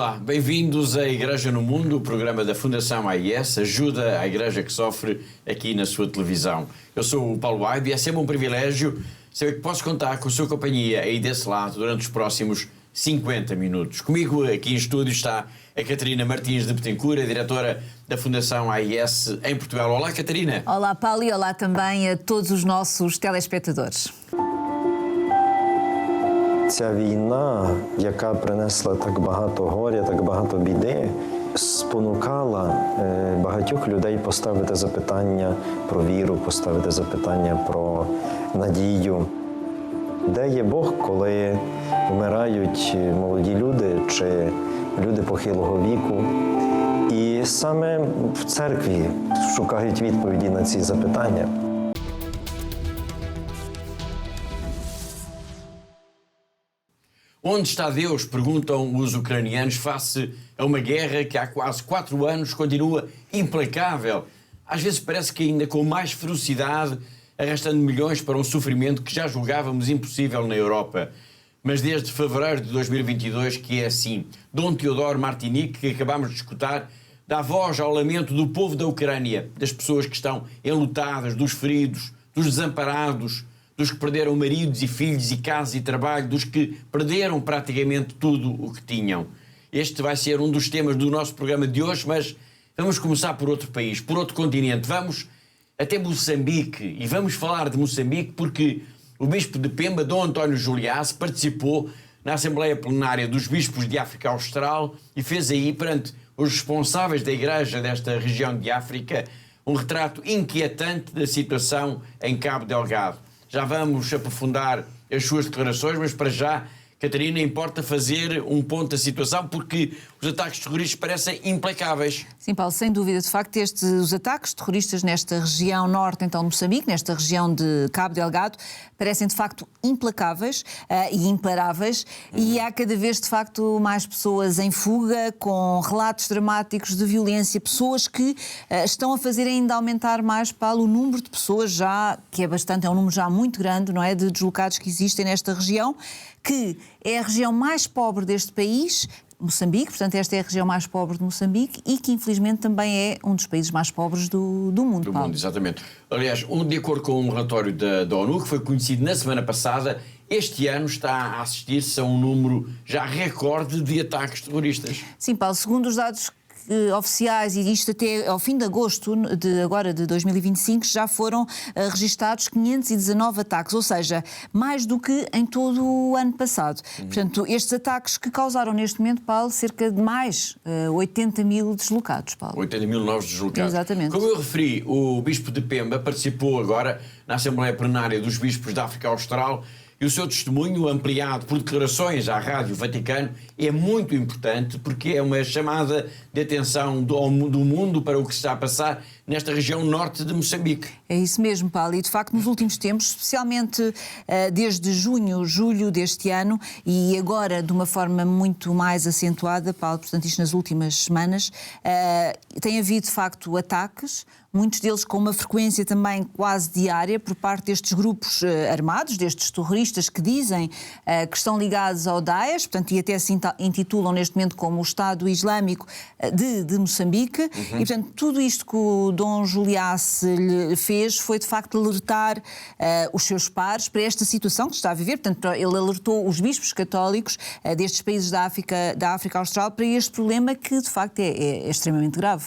Olá, bem-vindos à Igreja no Mundo, o programa da Fundação AIS, ajuda à Igreja que sofre aqui na sua televisão. Eu sou o Paulo Aibe e é sempre um privilégio saber que posso contar com a sua companhia aí desse lado durante os próximos 50 minutos. Comigo aqui em estúdio está a Catarina Martins de Betancourt, a diretora da Fundação AIS em Portugal. Olá, Catarina. Olá, Paulo, e olá também a todos os nossos telespectadores. Ця війна, яка принесла так багато горя, так багато біди, спонукала багатьох людей поставити запитання про віру, поставити запитання про надію. Де є Бог, коли вмирають молоді люди чи люди похилого віку? І саме в церкві шукають відповіді на ці запитання. Onde está Deus? Perguntam os ucranianos face a uma guerra que há quase 4 anos continua implacável. Às vezes parece que ainda com mais ferocidade, arrastando milhões para um sofrimento que já julgávamos impossível na Europa. Mas desde fevereiro de 2022 que é assim. Dom Teodoro Martinique, que acabamos de escutar, dá voz ao lamento do povo da Ucrânia, das pessoas que estão enlutadas, dos feridos, dos desamparados, dos que perderam maridos e filhos e casa e trabalho, dos que perderam praticamente tudo o que tinham. Este vai ser um dos temas do nosso programa de hoje, mas vamos começar por outro país, por outro continente. Vamos até Moçambique e vamos falar de Moçambique porque o bispo de Pemba, Dom António Juliás, participou na Assembleia Plenária dos Bispos de África Austral e fez aí, perante os responsáveis da Igreja desta região de África, um retrato inquietante da situação em Cabo Delgado. Já vamos aprofundar as suas declarações, mas para já, Catarina, importa fazer um ponto da situação porque os ataques terroristas parecem implacáveis. Sim, Paulo, sem dúvida. De facto, os ataques terroristas nesta região norte, então, de Moçambique, nesta região de Cabo Delgado, parecem, de facto, implacáveis e imparáveis. E há cada vez, de facto, mais pessoas em fuga, com relatos dramáticos de violência, pessoas que estão a fazer ainda aumentar mais, Paulo, o número de pessoas já, que é um número já muito grande, não é, de deslocados que existem nesta região, que é a região mais pobre deste país, Moçambique, portanto esta é a região mais pobre de Moçambique e que infelizmente também é um dos países mais pobres do mundo. Do mundo, exatamente. Aliás, de acordo com um relatório da ONU, que foi conhecido na semana passada, este ano está a assistir-se a um número já recorde de ataques terroristas. Sim, Paulo, segundo os dados oficiais, e isto até ao fim de agosto de 2025, já foram registados 519 ataques, ou seja, mais do que em todo o ano passado. Portanto, estes ataques que causaram neste momento, Paulo, cerca de mais 80 mil deslocados, Paulo. 80 mil novos deslocados. Exatamente. Como eu referi, o bispo de Pemba participou agora na Assembleia Plenária dos Bispos da África Austral e o seu testemunho, ampliado por declarações à Rádio Vaticano, é muito importante porque é uma chamada de atenção do mundo para o que se está a passar nesta região norte de Moçambique. É isso mesmo, Paulo, e de facto nos últimos tempos, especialmente desde julho deste ano e agora de uma forma muito mais acentuada, Paulo, portanto isto nas últimas semanas, tem havido de facto ataques, muitos deles com uma frequência também quase diária por parte destes grupos armados, destes terroristas que dizem que estão ligados ao Daesh, portanto, e até se intitulam neste momento como o Estado Islâmico de Moçambique, e portanto tudo isto que o Dom Juliás lhe fez foi de facto alertar os seus pares para esta situação que está a viver, portanto ele alertou os bispos católicos destes países da África Austral para este problema que de facto é extremamente grave.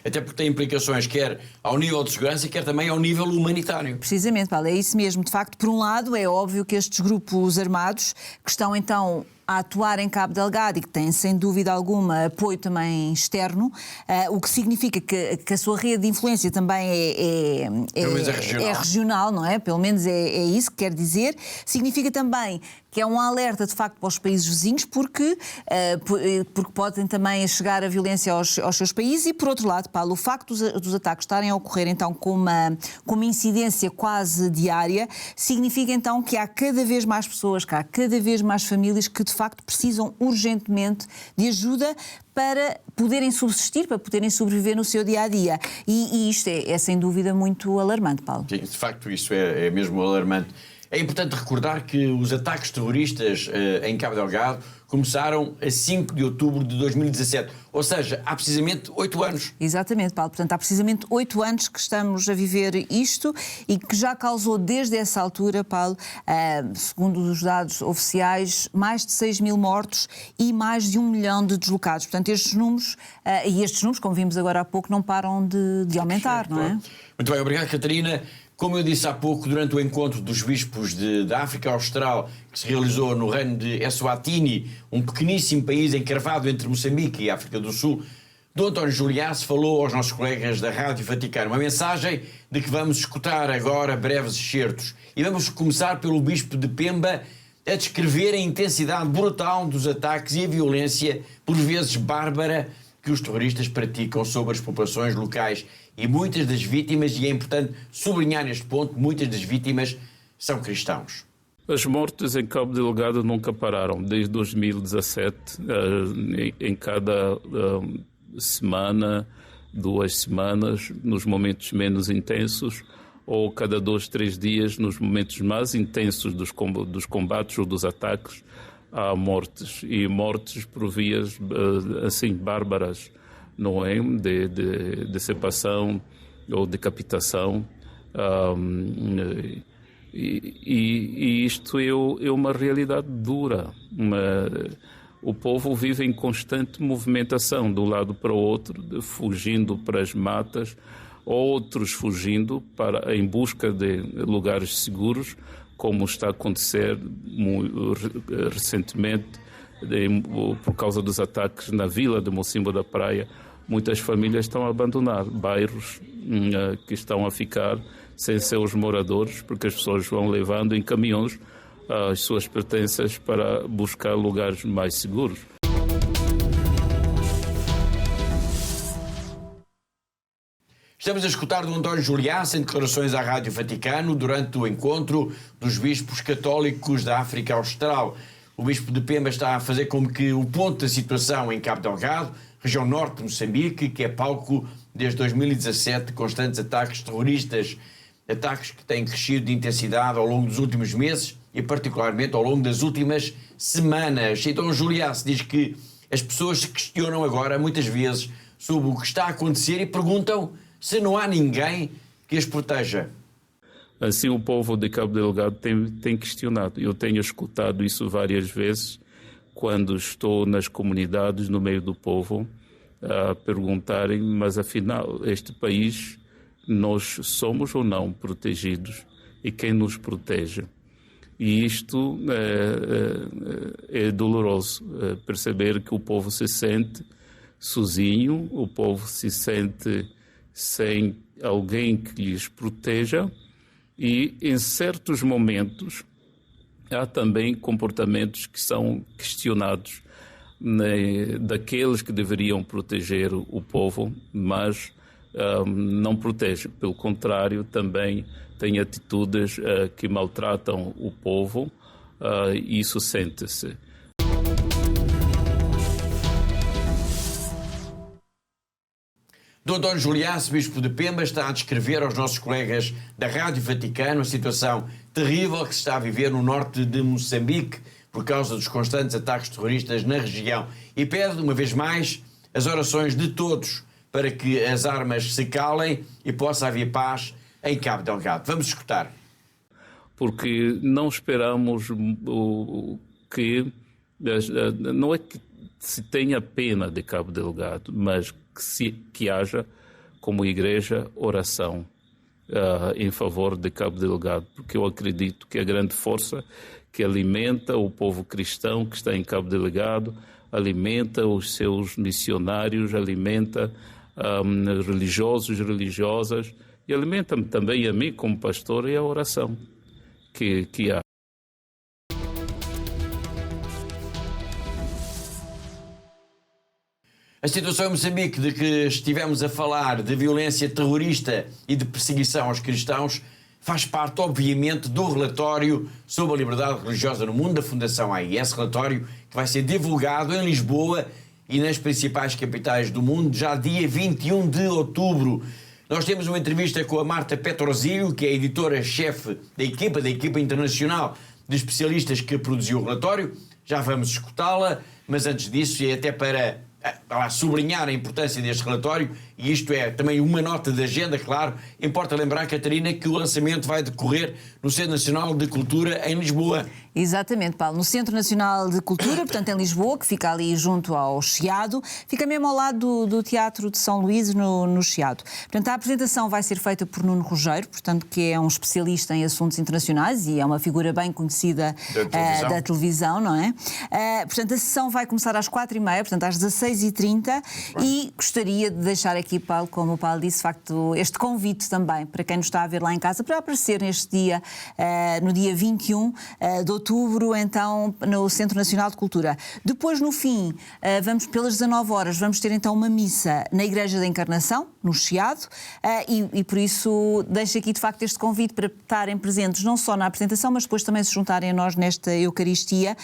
Até porque tem implicações quer ao nível de segurança, quer também ao nível humanitário. Precisamente, Paulo, é isso mesmo. De facto, por um lado, é óbvio que estes grupos armados que estão então a atuar em Cabo Delgado e que têm, sem dúvida alguma, apoio também externo, o que significa que a sua rede de influência também é regional, não é? Pelo menos é isso que quer dizer. Significa também que é um alerta, de facto, para os países vizinhos, porque podem também chegar a violência aos seus países e, por outro lado, Paulo, o facto dos ataques estarem a ocorrer, então, com uma incidência quase diária, significa, então, que há cada vez mais pessoas, que há cada vez mais famílias que, de facto, precisam urgentemente de ajuda para poderem subsistir, para poderem sobreviver no seu dia-a-dia. E isto é sem dúvida, muito alarmante, Paulo. Sim, de facto, isso é mesmo alarmante. É importante recordar que os ataques terroristas em Cabo Delgado começaram a 5 de outubro de 2017. Ou seja, há precisamente 8 anos. Exatamente, Paulo. Portanto, há precisamente 8 anos que estamos a viver isto e que já causou desde essa altura, Paulo, segundo os dados oficiais, mais de 6 mil mortos e mais de 1 milhão de deslocados. Portanto, estes números, como vimos agora há pouco, não param de aumentar, não é? Muito bem, obrigado, Catarina. Como eu disse há pouco, durante o encontro dos bispos da África Austral, que se realizou no reino de Eswatini, um pequeníssimo país encravado entre Moçambique e África do Sul, Dom António Juliás falou aos nossos colegas da Rádio Vaticano uma mensagem de que vamos escutar agora breves excertos. E vamos começar pelo bispo de Pemba a descrever a intensidade brutal dos ataques e a violência, por vezes bárbara, que os terroristas praticam sobre as populações locais. E muitas das vítimas, e é importante sublinhar neste ponto, muitas das vítimas são cristãos. As mortes em Cabo Delgado nunca pararam. Desde 2017, em cada semana, 2 semanas, nos momentos menos intensos, ou cada 2, 3 dias, nos momentos mais intensos dos combates ou dos ataques, há mortes. E mortes por vias assim bárbaras, não é? De decepção ou decapitação. E isto é uma realidade dura. O povo vive em constante movimentação de um lado para o outro, fugindo para as matas, outros fugindo em busca de lugares seguros, como está a acontecer recentemente, por causa dos ataques na vila de Mocimbo da Praia. Muitas famílias estão a abandonar bairros que estão a ficar sem seus moradores, porque as pessoas vão levando em caminhões as suas pertences para buscar lugares mais seguros. Estamos a escutar Dom António Juliás em declarações à Rádio Vaticano durante o encontro dos bispos católicos da África Austral. O bispo de Pemba está a fazer como que o ponto da situação em Cabo Delgado, região norte de Moçambique, que é palco desde 2017 de constantes ataques terroristas, ataques que têm crescido de intensidade ao longo dos últimos meses e particularmente ao longo das últimas semanas. Então Juliás diz que as pessoas se questionam agora muitas vezes sobre o que está a acontecer e perguntam se não há ninguém que as proteja. Assim o povo de Cabo Delgado tem questionado. Eu tenho escutado isso várias vezes quando estou nas comunidades, no meio do povo, a perguntarem, mas afinal, este país, nós somos ou não protegidos? E quem nos protege? E isto é doloroso, perceber que o povo se sente sozinho, o povo se sente sem alguém que lhes proteja e, em certos momentos, há também comportamentos que são questionados, né, daqueles que deveriam proteger o povo, mas não protegem. Pelo contrário, também têm atitudes que maltratam o povo, e isso sente-se. Dom António Juliás, bispo de Pemba, está a descrever aos nossos colegas da Rádio Vaticano a situação terrível que se está a viver no norte de Moçambique por causa dos constantes ataques terroristas na região e pede, uma vez mais, as orações de todos para que as armas se calem e possa haver paz em Cabo Delgado. Vamos escutar. Porque não esperamos que... Não é que se tenha pena de Cabo Delgado, mas que haja, como igreja, oração em favor de Cabo Delgado, porque eu acredito que a grande força que alimenta o povo cristão que está em Cabo Delgado, alimenta os seus missionários, alimenta religiosos e religiosas, e alimenta-me também a mim como pastor, é a oração que há. A situação em Moçambique, de que estivemos a falar, de violência terrorista e de perseguição aos cristãos, faz parte, obviamente, do relatório sobre a liberdade religiosa no mundo da Fundação AIS, relatório que vai ser divulgado em Lisboa e nas principais capitais do mundo, já dia 21 de outubro. Nós temos uma entrevista com a Marta Petrosílio, que é a editora-chefe da equipa internacional de especialistas que produziu o relatório. já vamos escutá-la, mas antes disso, e até para sublinhar a importância deste relatório, e isto é também uma nota de agenda, claro, importa lembrar, Catarina, que o lançamento vai decorrer no Centro Nacional de Cultura em Lisboa. Exatamente, Paulo. No Centro Nacional de Cultura, portanto em Lisboa, que fica ali junto ao Chiado, fica mesmo ao lado do Teatro de São Luís, no Chiado. Portanto, a apresentação vai ser feita por Nuno Rogério, portanto, que é um especialista em assuntos internacionais e é uma figura bem conhecida da televisão, não é? Portanto, a sessão vai começar às 4h30, portanto, às 16h30, e gostaria de deixar aqui, Paulo, como o Paulo disse, de facto, este convite também para quem nos está a ver lá em casa, para aparecer neste dia, no dia 21 de outubro, então, no Centro Nacional de Cultura. Depois, no fim, vamos pelas 19 horas, vamos ter então uma missa na Igreja da Encarnação, no Chiado, e por isso deixo aqui de facto este convite para estarem presentes não só na apresentação, mas depois também se juntarem a nós nesta Eucaristia,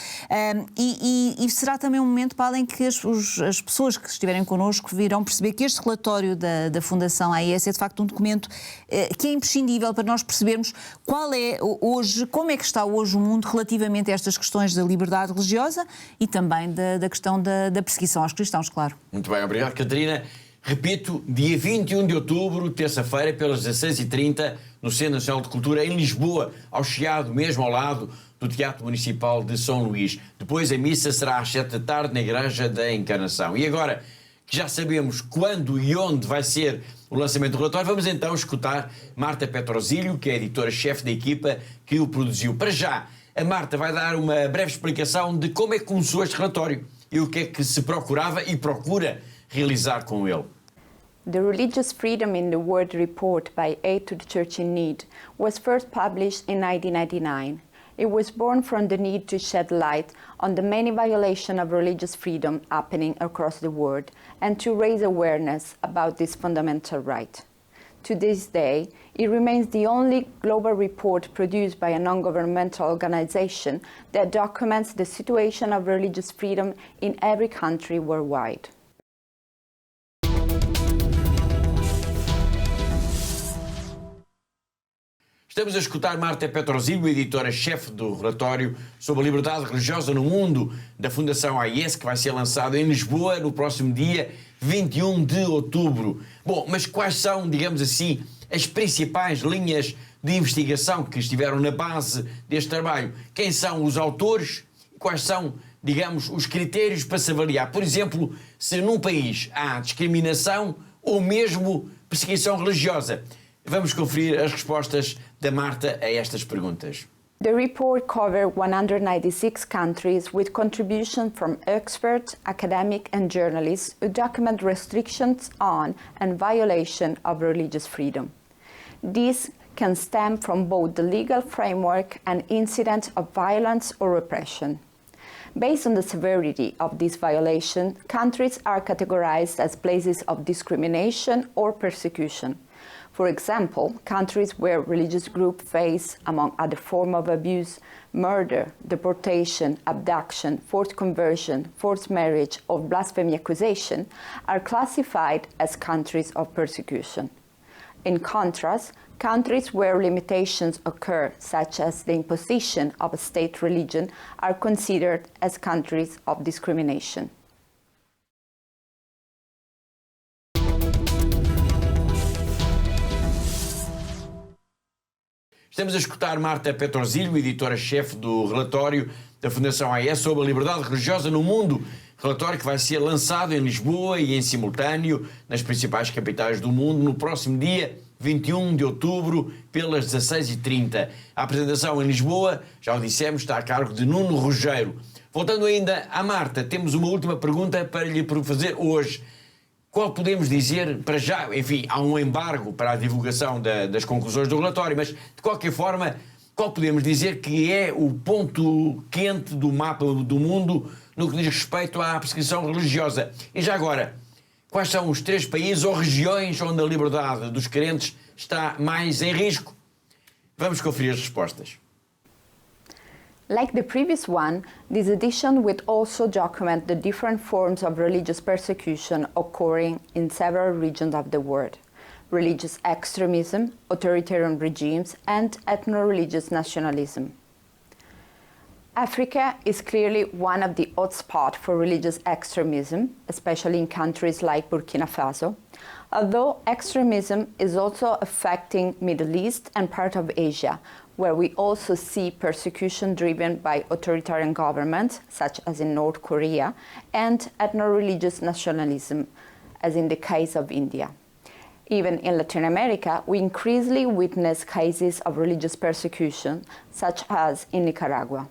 e será também um momento, Paulo, em que as pessoas que estiverem connosco virão perceber que este relatório da Fundação AIS é de facto um documento que é imprescindível para nós percebermos qual é hoje, como é que está hoje o mundo relativamente a estas questões da liberdade religiosa e também da questão da perseguição aos cristãos, claro. Muito bem, obrigado, Catarina. Repito, dia 21 de outubro, terça-feira, pelas 16h30, no Centro Nacional de Cultura, em Lisboa, ao Chiado, mesmo ao lado do Teatro Municipal de São Luís. Depois a missa será às 7 da tarde na Igreja da Encarnação. E agora que já sabemos quando e onde vai ser o lançamento do relatório, vamos então escutar Marta Petrosílio, que é a editora-chefe da equipa que o produziu. Para já, a Marta vai dar uma breve explicação de como é que começou este relatório e o que é que se procurava e procura realizar com ele. The Religious Freedom in the World report by Aid to the Church in Need was first published in 1999. It was born from the need to shed light on the many violations of religious freedom happening across the world and to raise awareness about this fundamental right. To this day, it remains the only global report produced by a non-governmental organization that documents the situation of religious freedom in every country worldwide. Estamos a escutar Marta Petrosílio, editora-chefe do relatório sobre a liberdade religiosa no mundo da Fundação AIS, que vai ser lançado em Lisboa no próximo dia 21 de outubro. Bom, mas quais são, digamos assim, as principais linhas de investigação que estiveram na base deste trabalho? Quem são os autores? Quais são, digamos, os critérios para se avaliar? Por exemplo, se num país há discriminação ou mesmo perseguição religiosa. Vamos conferir as respostas da Marta a estas perguntas. The report covered 196 countries with contributions from experts, academics and journalists who document restrictions on and violation of religious freedom. These can stem from both the legal framework and incidents of violence or repression. Based on the severity of this violation, countries are categorized as places of discrimination or persecution. For example, countries where religious groups face, among other forms of abuse, murder, deportation, abduction, forced conversion, forced marriage, or blasphemy accusation, are classified as countries of persecution. In contrast, countries where limitations occur, such as the imposition of a state religion, are considered as countries of discrimination. Estamos a escutar Marta Petrosílio, editora-chefe do relatório da Fundação AIS sobre a liberdade religiosa no mundo. Relatório que vai ser lançado em Lisboa e em simultâneo nas principais capitais do mundo no próximo dia 21 de outubro, pelas 16h30. A apresentação em Lisboa, já o dissemos, está a cargo de Nuno Rogério. Voltando ainda à Marta, temos uma última pergunta para lhe fazer hoje. Qual podemos dizer, para já, enfim, há um embargo para a divulgação das conclusões do relatório, mas, de qualquer forma, qual podemos dizer que é o ponto quente do mapa do mundo no que diz respeito à perseguição religiosa? E já agora, quais são os 3 países ou regiões onde a liberdade dos crentes está mais em risco? Vamos conferir as respostas. Like the previous one, this edition will also document the different forms of religious persecution occurring in several regions of the world: religious extremism, authoritarian regimes, and ethno-religious nationalism. Africa is clearly one of the hotspots for religious extremism, especially in countries like Burkina Faso, although extremism is also affecting Middle East and part of Asia, where we also see persecution driven by authoritarian governments, such as in North Korea, and ethno-religious nationalism, as in the case of India. Even in Latin America, we increasingly witness cases of religious persecution, such as in Nicaragua.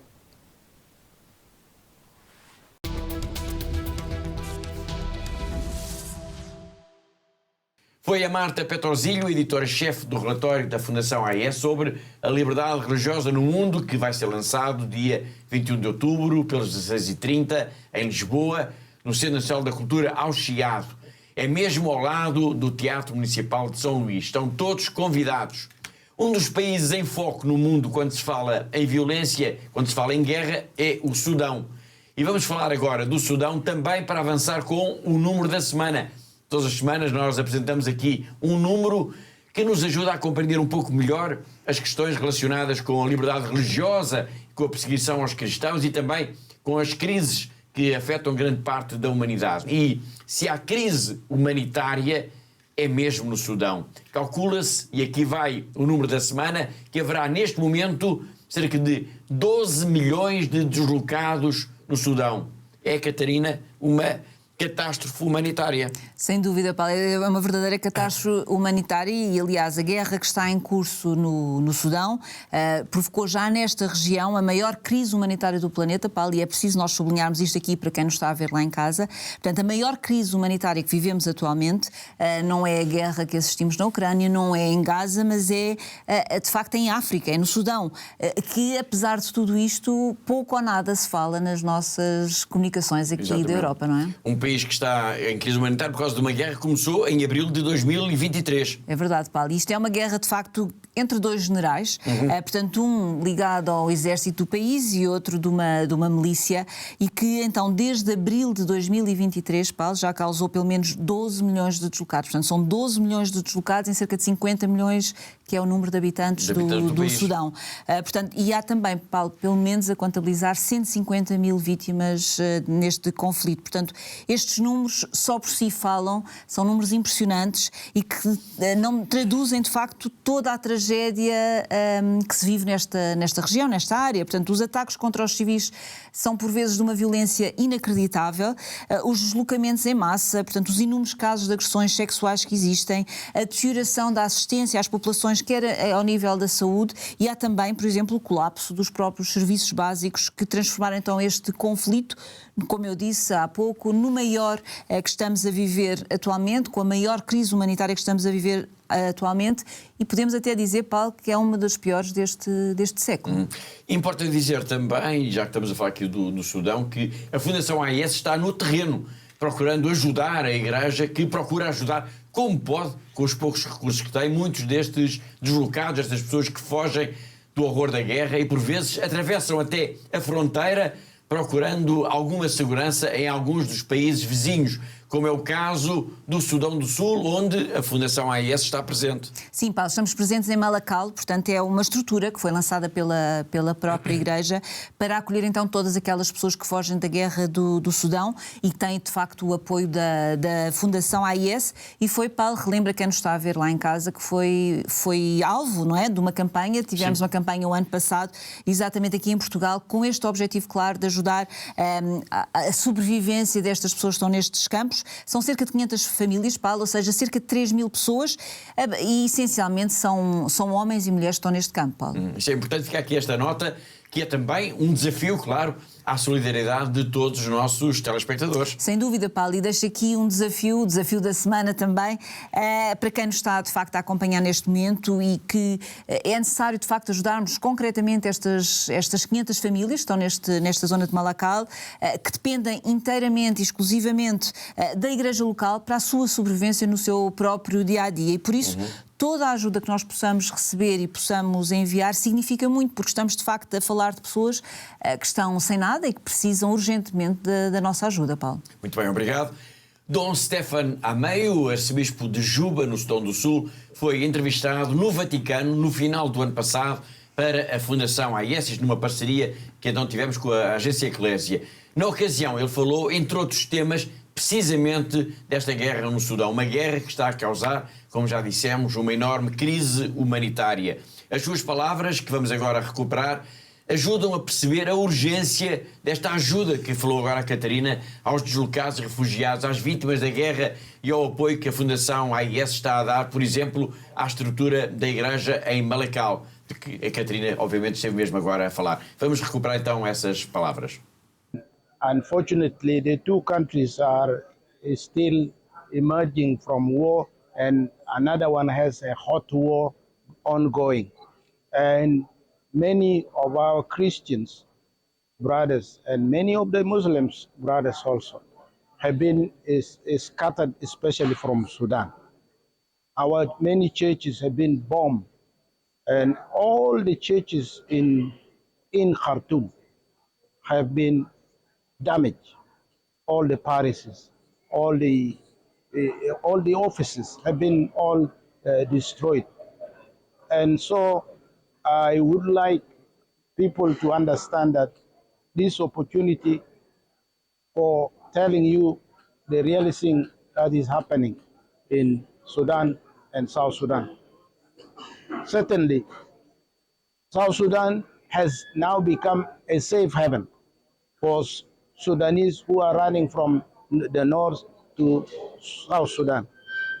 Foi a Marta Petrosilho, editora-chefe do relatório da Fundação AES sobre a liberdade religiosa no mundo, que vai ser lançado dia 21 de outubro, pelas 16h30, em Lisboa, no Centro Nacional da Cultura, ao Chiado. É mesmo ao lado do Teatro Municipal de São Luís. Estão todos convidados. Um dos países em foco no mundo quando se fala em violência, quando se fala em guerra, é o Sudão. E vamos falar agora do Sudão também para avançar com o número da semana. Todas as semanas nós apresentamos aqui um número que nos ajuda a compreender um pouco melhor as questões relacionadas com a liberdade religiosa, com a perseguição aos cristãos e também com as crises que afetam grande parte da humanidade. E se há crise humanitária, é mesmo no Sudão. Calcula-se, e aqui vai o número da semana, que haverá neste momento cerca de 12 milhões de deslocados no Sudão. É, Catarina, uma catástrofe humanitária. Sem dúvida, Paulo, é uma verdadeira catástrofe humanitária e, aliás, a guerra que está em curso no Sudão provocou já nesta região a maior crise humanitária do planeta, Paulo, e é preciso nós sublinharmos isto aqui para quem nos está a ver lá em casa. Portanto, a maior crise humanitária que vivemos atualmente não é a guerra que assistimos na Ucrânia, não é em Gaza, mas é de facto em África, é no Sudão, que apesar de tudo isto, pouco ou nada se fala nas nossas comunicações aqui da Europa, não é? Um país que está em crise humanitária por causa de uma guerra que começou em abril de 2023. É verdade, Paulo. Isto é uma guerra, de facto, entre dois generais. Portanto, um ligado ao exército do país e outro de uma milícia, e que, então, desde abril de 2023, Paulo, já causou pelo menos 12 milhões de deslocados. Portanto, são 12 milhões de deslocados em cerca de 50 milhões, que é o número de habitantes do Sudão. Portanto, e há também, Paulo, pelo menos a contabilizar 150 mil vítimas neste conflito. Portanto, estes números só por si falam, são números impressionantes e que não traduzem, de facto, toda a tragédia que se vive nesta região, nesta área. Portanto, os ataques contra os civis são, por vezes, de uma violência inacreditável, os deslocamentos em massa, portanto, os inúmeros casos de agressões sexuais que existem, a deterioração da assistência às populações, quer ao nível da saúde, e há também, por exemplo, o colapso dos próprios serviços básicos que transformaram, então, este conflito, como eu disse há pouco, no maior que estamos a viver atualmente, com a maior crise humanitária que estamos a viver atualmente, e podemos até dizer, Paulo, que é uma das piores deste século. Importa dizer também, já que estamos a falar aqui do Sudão, que a Fundação AES está no terreno, procurando ajudar a Igreja, que procura ajudar como pode, com os poucos recursos que tem, muitos destes deslocados, estas pessoas que fogem do horror da guerra e por vezes atravessam até a fronteira procurando alguma segurança em alguns dos países vizinhos, como é o caso do Sudão do Sul, onde a Fundação AES está presente. Sim, Paulo, estamos presentes em Malakal, portanto é uma estrutura que foi lançada pela própria Igreja para acolher então todas aquelas pessoas que fogem da guerra do Sudão e tem de facto o apoio da Fundação AES e foi, Paulo, relembra quem nos está a ver lá em casa, que foi alvo, não é, de uma campanha, tivemos uma campanha o ano passado, exatamente aqui em Portugal, com este objetivo claro de ajudar a sobrevivência destas pessoas que estão nestes campos. São cerca de 500 famílias, Paulo, ou seja, cerca de 3 mil pessoas e essencialmente são homens e mulheres que estão neste campo, Paulo. Isto é importante ficar aqui esta nota, que é também um desafio, claro, à solidariedade de todos os nossos telespectadores. Sem dúvida, Paulo, e deixo aqui um desafio, o desafio da semana também, para quem nos está de facto a acompanhar neste momento e que é necessário de facto ajudarmos concretamente estas 500 famílias que estão nesta zona de Malakal, que dependem inteiramente e exclusivamente da Igreja local para a sua sobrevivência no seu próprio dia-a-dia e por isso toda a ajuda que nós possamos receber e possamos enviar significa muito, porque estamos de facto a falar de pessoas que estão sem nada e que precisam urgentemente da nossa ajuda, Paulo. Muito bem, obrigado. Dom Stefan Ameio, arcebispo de Juba, no Sudão do Sul, foi entrevistado no Vaticano no final do ano passado, para a Fundação AIS, numa parceria que então tivemos com a agência Eclésia. Na ocasião, ele falou, entre outros temas, precisamente desta guerra no Sudão. Uma guerra que está a causar, como já dissemos, uma enorme crise humanitária. As suas palavras, que vamos agora recuperar, ajudam a perceber a urgência desta ajuda que falou agora a Catarina aos deslocados e refugiados, às vítimas da guerra e ao apoio que a Fundação AIS está a dar, por exemplo, à estrutura da igreja em Malakal, de que a Catarina, obviamente, esteve mesmo agora a falar. Vamos recuperar então essas palavras. Unfortunately, the two countries are still emerging from war, and another one has a hot war ongoing. And many of our Christians brothers and many of the Muslims brothers also have been scattered, especially from Sudan. Our many churches have been bombed, and all the churches in Khartoum have been damaged. All the parishes, all the offices have been all destroyed. And so I would like people to understand that this opportunity for telling you the real thing that is happening in Sudan and South Sudan. Certainly, South Sudan has now become a safe haven for Sudanese who are running from the north to South Sudan.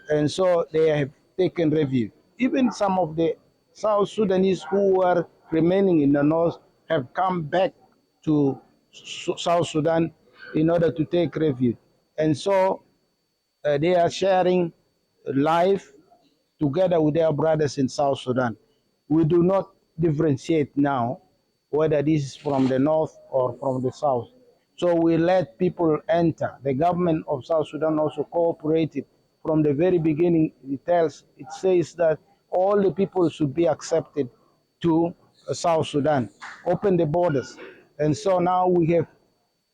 And so they have taken refuge. Even some of the South Sudanese who were remaining in the north have come back to South Sudan in order to take refuge. And so they are sharing life together with their brothers in South Sudan. We do not differentiate now whether this is from the north or from the south. So we let people enter. The government of South Sudan also cooperated from the very beginning. It says that all the people should be accepted to South Sudan, open the borders. And so now we have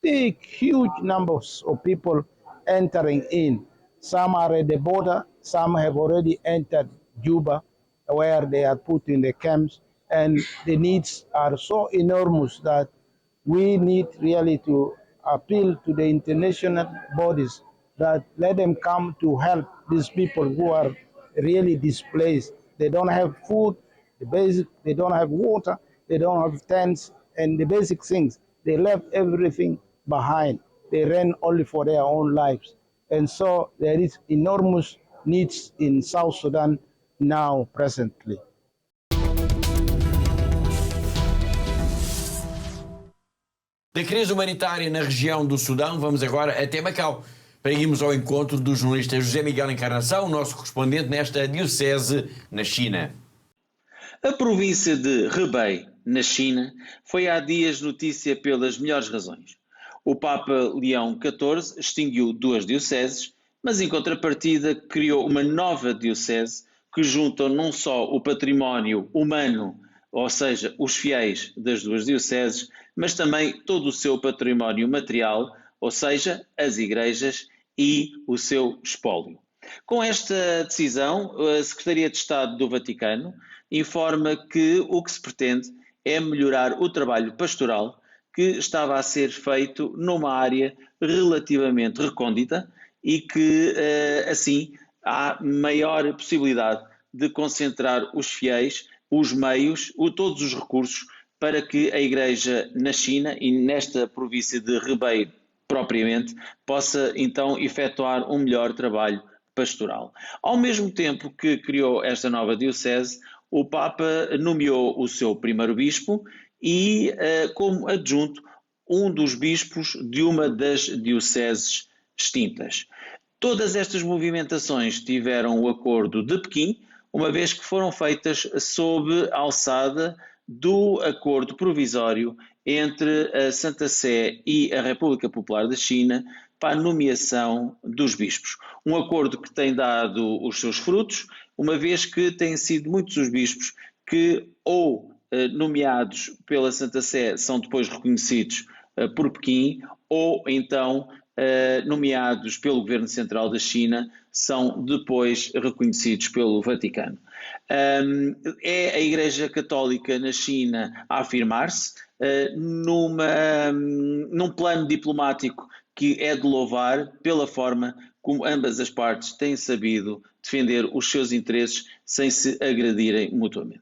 big, huge numbers of people entering in. Some are at the border, some have already entered Juba, where they are put in the camps, and the needs are so enormous that we need really to appeal to the international bodies that let them come to help these people who are really displaced. They don't have food, they don't have water, they don't have tents, and the basic things. They left everything behind. They ran only for their own lives. And so there is enormous needs in South Sudan now, presently. Da crise humanitária na região do Sudão, vamos agora até Macau, para irmos ao encontro do jornalista José Miguel Encarnação, nosso correspondente nesta diocese na China. A província de Hebei, na China, foi há dias notícia pelas melhores razões. O Papa Leão XIV extinguiu 2 dioceses, mas em contrapartida criou uma nova diocese que junta não só o património humano, ou seja, os fiéis das 2 dioceses, mas também todo o seu património material, ou seja, as igrejas e o seu espólio. Com esta decisão, a Secretaria de Estado do Vaticano informa que o que se pretende é melhorar o trabalho pastoral que estava a ser feito numa área relativamente recôndita e que, assim, há maior possibilidade de concentrar os fiéis, os meios, todos os recursos para que a Igreja na China e nesta província de Hebei propriamente possa então efetuar um melhor trabalho pastoral. Ao mesmo tempo que criou esta nova diocese, o Papa nomeou o seu primeiro bispo e, como adjunto, um dos bispos de uma das dioceses extintas. Todas estas movimentações tiveram o acordo de Pequim, uma vez que foram feitas sob a alçada do acordo provisório entre a Santa Sé e a República Popular da China para a nomeação dos bispos. Um acordo que tem dado os seus frutos, uma vez que têm sido muitos os bispos que, ou nomeados pela Santa Sé, são depois reconhecidos por Pequim, ou então nomeados pelo Governo Central da China, são depois reconhecidos pelo Vaticano. É a Igreja Católica na China a afirmar-se num plano diplomático que é de louvar pela forma como ambas as partes têm sabido defender os seus interesses sem se agredirem mutuamente.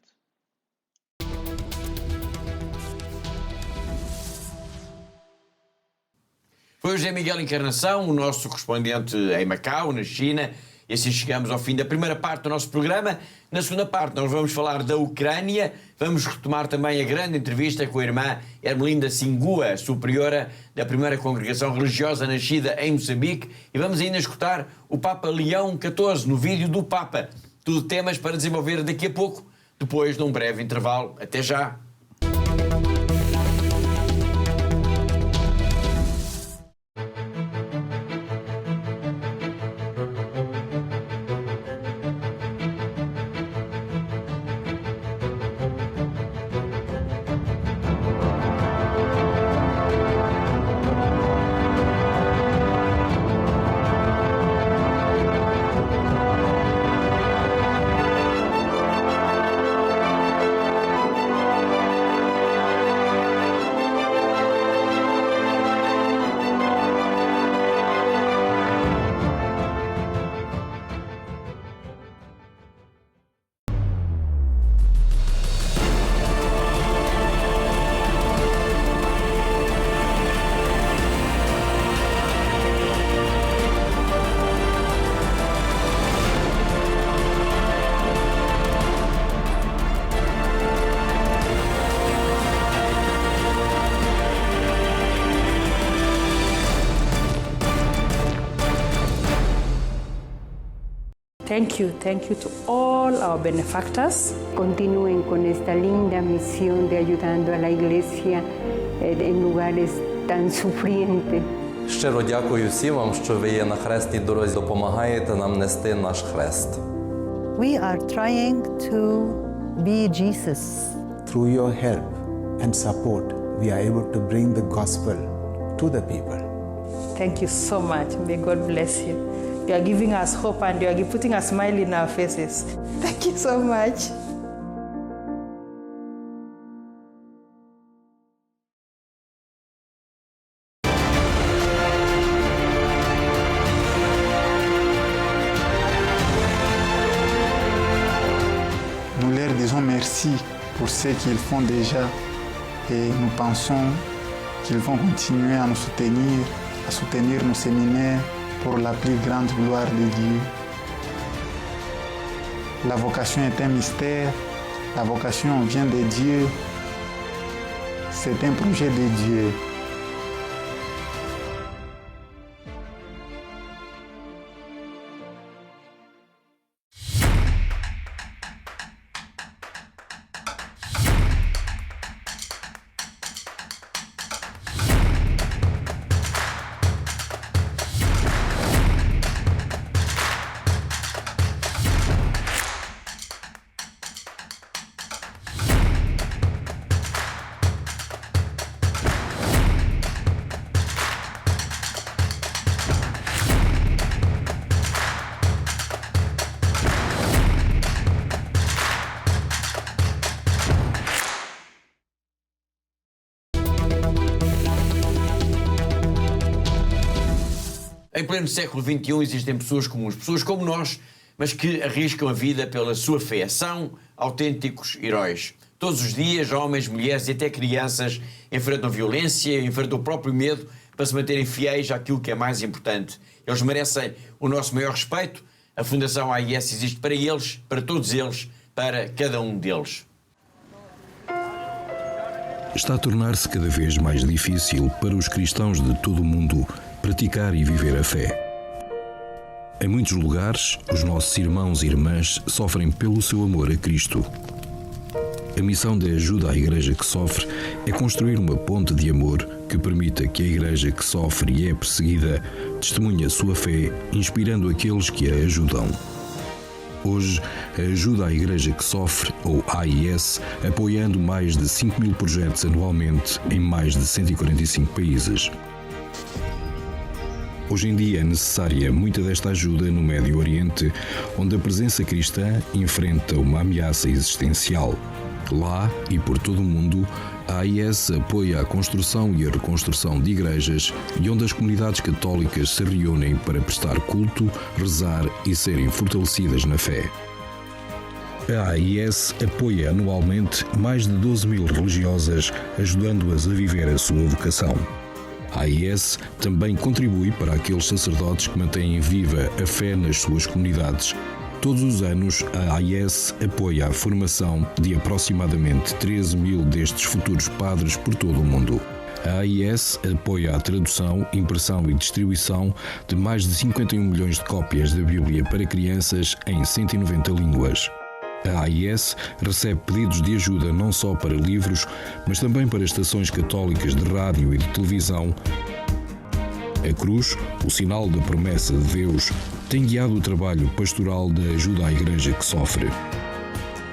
Foi o José Miguel Encarnação, o nosso correspondente em Macau, na China, e assim chegamos ao fim da primeira parte do nosso programa. Na segunda parte nós vamos falar da Ucrânia, vamos retomar também a grande entrevista com a irmã Ermelinda Singua, superiora da primeira congregação religiosa nascida em Moçambique, e vamos ainda escutar o Papa Leão XIV no vídeo do Papa. Tudo temas para desenvolver daqui a pouco, depois de um breve intervalo. Até já! Thank you to all our benefactors. Continúen con esta linda misión de ayudando a la Iglesia en lugares tan sufrientes. Щиро дякую всім вам, що ви є на хресній дорозі, допомагаєте нам нести наш хрест. We are trying to be Jesus. Through your help and support, we are able to bring the gospel to the people. Thank you so much. May God bless you. You are giving us hope and you are putting a smile in our faces. Thank you so much. Nous leur disons merci pour ce qu'ils font déjà et nous pensons qu'ils vont continuer à nous soutenir, à soutenir nos séminaires pour la plus grande gloire de Dieu. La vocation est un mystère, la vocation vient de Dieu, c'est un projet de Dieu. Em pleno século XXI existem pessoas comuns, pessoas como nós, mas que arriscam a vida pela sua fé. São autênticos heróis. Todos os dias, homens, mulheres e até crianças enfrentam violência, enfrentam o próprio medo para se manterem fiéis àquilo que é mais importante. Eles merecem o nosso maior respeito. A Fundação AIS existe para eles, para todos eles, para cada um deles. Está a tornar-se cada vez mais difícil para os cristãos de todo o mundo praticar e viver a fé. Em muitos lugares, os nossos irmãos e irmãs sofrem pelo seu amor a Cristo. A missão de ajuda à Igreja que sofre é construir uma ponte de amor que permita que a Igreja que sofre e é perseguida testemunhe a sua fé, inspirando aqueles que a ajudam. Hoje, a ajuda à Igreja que sofre, ou AIS, apoiando mais de 5.000 projetos anualmente em mais de 145 países. Hoje em dia é necessária muita desta ajuda no Médio Oriente, onde a presença cristã enfrenta uma ameaça existencial. Lá e por todo o mundo, a AIS apoia a construção e a reconstrução de igrejas e onde as comunidades católicas se reúnem para prestar culto, rezar e serem fortalecidas na fé. A AIS apoia anualmente mais de 12.000 religiosas, ajudando-as a viver a sua vocação. A AIS também contribui para aqueles sacerdotes que mantêm viva a fé nas suas comunidades. Todos os anos, a AIS apoia a formação de aproximadamente 13.000 destes futuros padres por todo o mundo. A AIS apoia a tradução, impressão e distribuição de mais de 51 milhões de cópias da Bíblia para crianças em 190 línguas. A AIS recebe pedidos de ajuda não só para livros, mas também para estações católicas de rádio e de televisão. A cruz, o sinal da promessa de Deus, tem guiado o trabalho pastoral de ajuda à Igreja que sofre.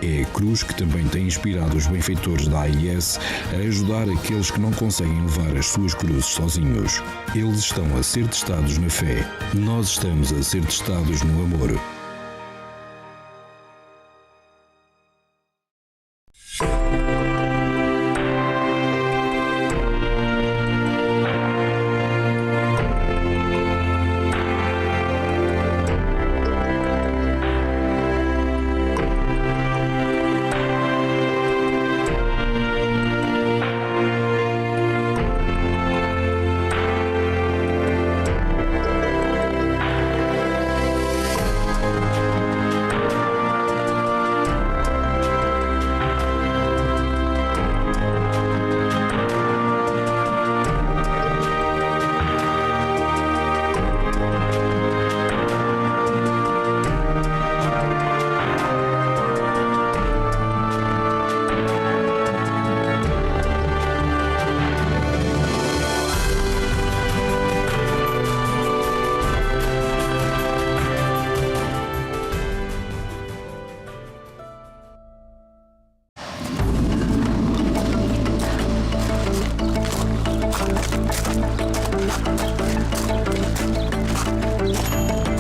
É a cruz que também tem inspirado os benfeitores da AIS a ajudar aqueles que não conseguem levar as suas cruzes sozinhos. Eles estão a ser testados na fé. Nós estamos a ser testados no amor.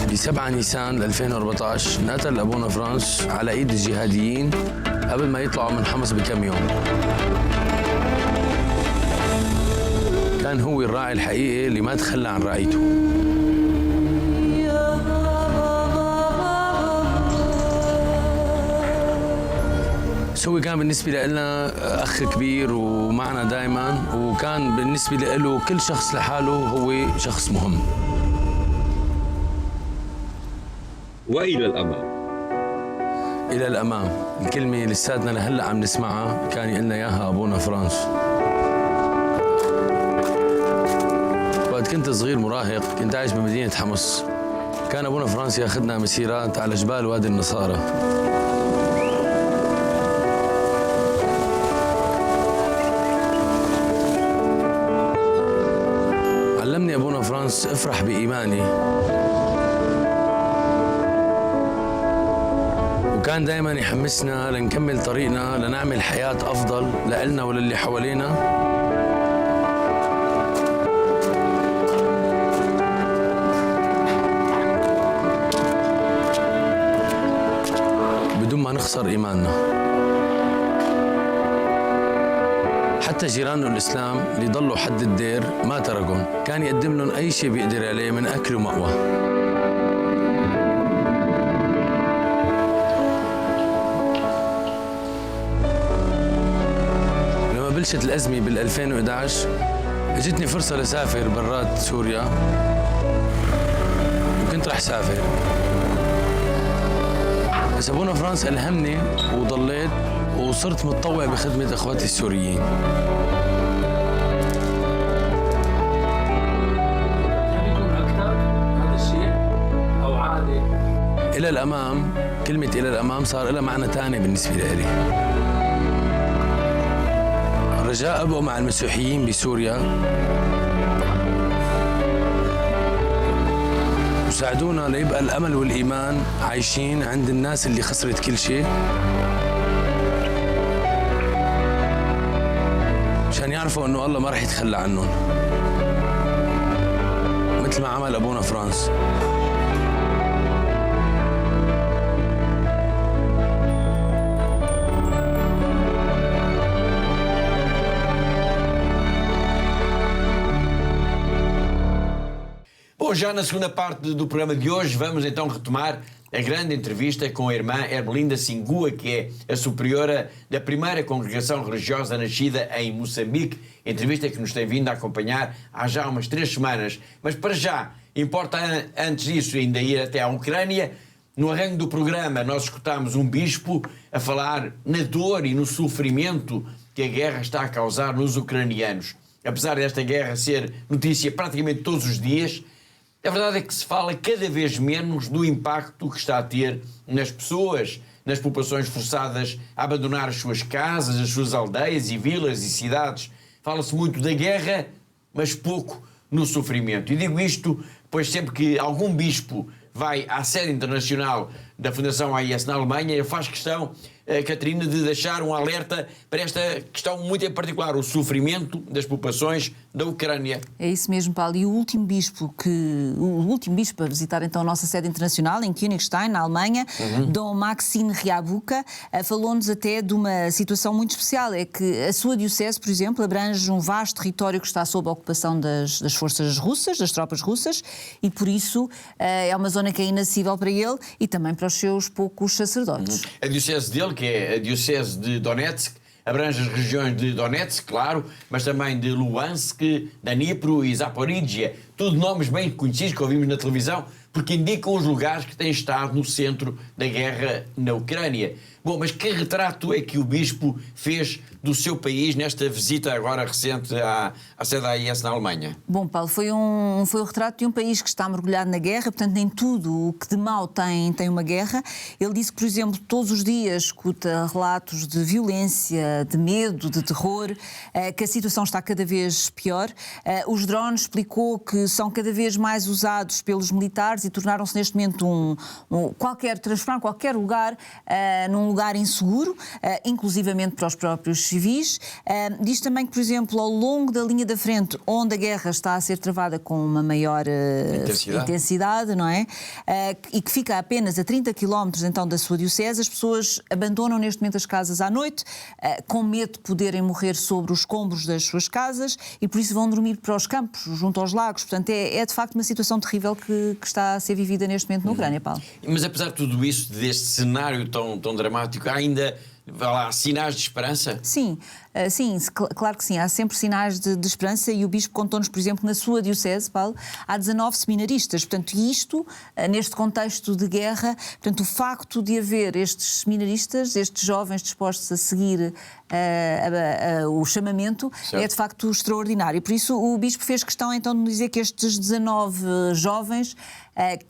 في 7 نيسان 2014 انقتل أبونا فرانس على إيد الجهاديين قبل ما يطلعوا من حمص بكم يوم. كان هو الراعي الحقيقي اللي ما تخلى عن رعيته. هو كان بالنسبة لنا أخ كبير ومعنا دائما، وكان بالنسبة له كل شخص لحاله هو شخص مهم. وإلى الأمام. إلى الأمام، الكلمة اللي لساتنا لهلا عم نسمعها كان يقلنا إياها أبونا فرانس. وقت كنت صغير مراهق كنت عايش بمدينة حمص، كان أبونا فرانس ياخذنا مسيرات على جبال وادي النصارى. علمني أبونا فرانس افرح بإيماني، وكان دائما يحمسنا لنكمل طريقنا لنعمل حياة أفضل لإلنا وللي حوالينا. بدون ما نخسر إيماننا. حتى جيرانه الإسلام اللي ضلوا حد الدير ما تركهم، كان يقدم لهم أي شيء بيقدر عليه من أكل ومأوى. لما بلشت الأزمة بال2011 اجتني فرصة لسافر برات سوريا، وكنت رح سافر، بس أبونا فرانس ألهمني وضليت وصرت متطوع بخدمة أخواتي السوريين. إلى الأمام، كلمة إلى الأمام صار لها معنى تاني بالنسبة لي. رجاء أبقوا مع المسيحيين بسوريا وساعدونا ليبقى الأمل والإيمان عايشين عند الناس اللي خسرت كل شيء، عشان يعرفوا إنه الله ما رح يتخلى عنهم. مثل مثل ما عمل أبونا فرانس. Bom, já na segunda parte do programa de hoje vamos então retomar a grande entrevista com a irmã Ermelinda Singua, que é a superiora da primeira congregação religiosa nascida em Moçambique, entrevista que nos tem vindo a acompanhar há já umas 3 semanas. Mas para já, importa antes disso ainda ir até à Ucrânia. No arranque do programa nós escutámos um bispo a falar na dor e no sofrimento que a guerra está a causar nos ucranianos. Apesar desta guerra ser notícia praticamente todos os dias, a verdade é que se fala cada vez menos do impacto que está a ter nas pessoas, nas populações forçadas a abandonar as suas casas, as suas aldeias e vilas e cidades. Fala-se muito da guerra, mas pouco no sofrimento. E digo isto, pois sempre que algum bispo vai à sede internacional da Fundação AIS na Alemanha, ele faz questão, Catarina, de deixar um alerta para esta questão muito em particular, o sofrimento das populações da Ucrânia. É isso mesmo, Paulo. E o último bispo a visitar então a nossa sede internacional em Königstein, na Alemanha, Dom Maxim Ryabuka, falou-nos até de uma situação muito especial. É que a sua diocese, por exemplo, abrange um vasto território que está sob a ocupação das forças russas, das tropas russas, e por isso é uma zona que é inacessível para ele e também para os seus poucos sacerdotes. A diocese dele, que é a diocese de Donetsk, abrange as regiões de Donetsk, claro, mas também de Luhansk, Dnipro e Zaporizhia. Tudo nomes bem conhecidos que ouvimos na televisão, porque indicam os lugares que têm estado no centro da guerra na Ucrânia. Bom, mas que retrato é que o bispo fez do seu país nesta visita agora recente à sede da AIS na Alemanha? Bom, Paulo, foi o retrato de um país que está mergulhado na guerra, portanto nem tudo o que de mau tem uma guerra. Ele disse que, por exemplo, todos os dias escuta relatos de violência, de medo, de terror, que a situação está cada vez pior. Os drones, explicou, que são cada vez mais usados pelos militares e tornaram-se neste momento transformar qualquer lugar num lugar inseguro, inclusivamente para os próprios civis. Diz também que, por exemplo, ao longo da linha da frente, onde a guerra está a ser travada com uma maior intensidade, não é? E que fica apenas a 30 km então da sua diocese, as pessoas abandonam neste momento as casas à noite, com medo de poderem morrer sobre os escombros das suas casas, e por isso vão dormir para os campos, junto aos lagos. Portanto, é de facto uma situação terrível que está a ser vivida neste momento na Ucrânia, Paulo. Mas apesar de tudo isso, deste cenário tão dramático, há ainda sinais de esperança? Sim, claro que sim. Há sempre sinais de esperança, e o bispo contou-nos, por exemplo, na sua diocese, Paulo, há 19 seminaristas. Portanto, isto, neste contexto de guerra, portanto, o facto de haver estes seminaristas, estes jovens dispostos a seguir o chamamento, certo, é de facto extraordinário. Por isso, o bispo fez questão então de dizer que estes 19 jovens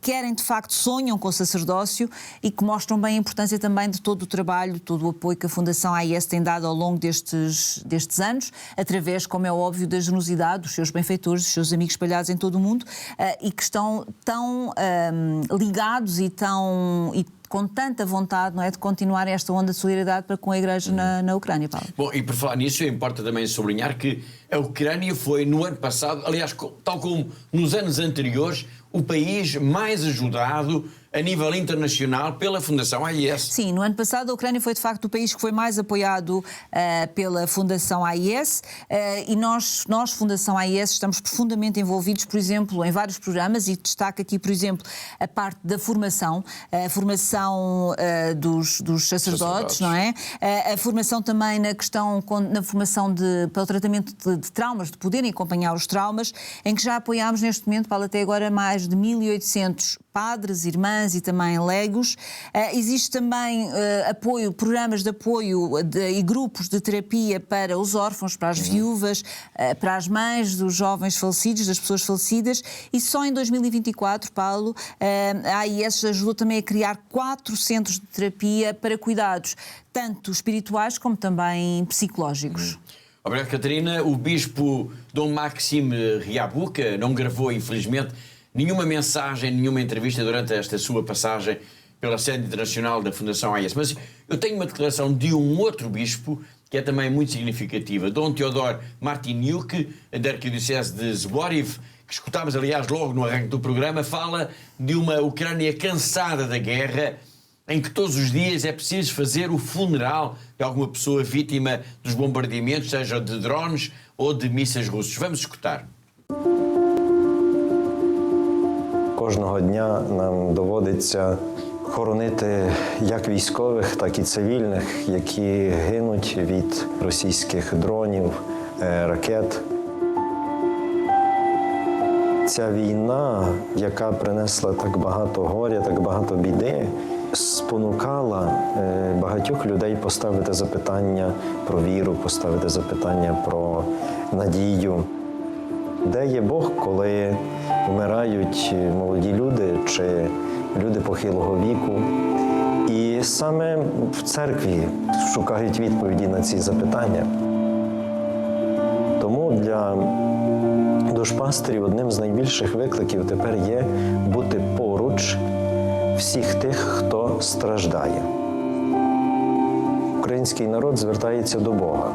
querem, de facto, sonham com o sacerdócio, e que mostram bem a importância também de todo o trabalho, todo o apoio que a Fundação AIS tem dado ao longo destes anos, através, como é óbvio, da generosidade dos seus benfeitores, dos seus amigos espalhados em todo o mundo, e que estão tão ligados e com tanta vontade, não é, de continuar esta onda de solidariedade para com a Igreja na Ucrânia, Paulo. Bom, e por falar nisso, importa também sublinhar que a Ucrânia foi, no ano passado, aliás, tal como nos anos anteriores, o país mais ajudado a nível internacional pela Fundação AIS. Sim, no ano passado a Ucrânia foi de facto o país que foi mais apoiado pela Fundação AIS, e nós, Fundação AIS, estamos profundamente envolvidos, por exemplo, em vários programas, e destaca aqui, por exemplo, a parte da formação, a formação dos sacerdotes, não é? A formação também na formação para o tratamento de traumas, de poderem acompanhar os traumas, em que já apoiámos neste momento, Paulo, até agora mais de 1.800 padres, irmãs e também leigos. Existe também programas de apoio e grupos de terapia para os órfãos, para as viúvas, para as mães dos jovens falecidos, das pessoas falecidas, e só em 2024, Paulo, a AIS ajudou também a criar 4 centros de terapia para cuidados tanto espirituais como também psicológicos. Obrigado, Catarina. O bispo Dom Maxim Ryabuka não gravou, infelizmente, nenhuma mensagem, nenhuma entrevista durante esta sua passagem pela sede internacional da Fundação AIS. Mas eu tenho uma declaração de um outro bispo que é também muito significativa, Dom Teodor Martiniuk, da Arquidiocese de Zborov, que escutámos, aliás, logo no arranque do programa, fala de uma Ucrânia cansada da guerra, em que todos os dias é preciso fazer o funeral de alguma pessoa vítima dos bombardeamentos, seja de drones ou de mísseis russos. Vamos escutar. Кожного дня нам доводиться хоронити як військових, так і цивільних, які гинуть від російських дронів, ракет. Ця війна, яка принесла так багато горя, так багато біди, спонукала багатьох людей поставити запитання про віру, поставити запитання про надію. Де є Бог, коли вмирають молоді люди чи люди похилого віку? І саме в церкві шукають відповіді на ці запитання. Тому для душпастерів одним з найбільших викликів тепер є бути поруч всіх тих, хто страждає. Український народ звертається до Бога,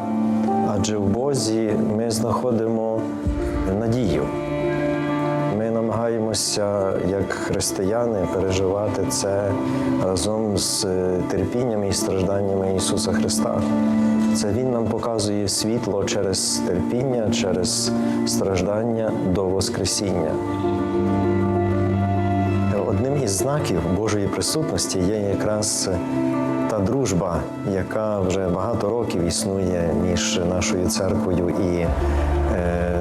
адже в Бозі ми знаходимо надію. Ми намагаємося, як християни, переживати це разом з терпінням і стражданнями Ісуса Христа. Це Він нам показує світло через терпіння, через страждання до Воскресіння. Одним із знаків Божої присутності є якраз та дружба, яка вже багато років існує між нашою церквою і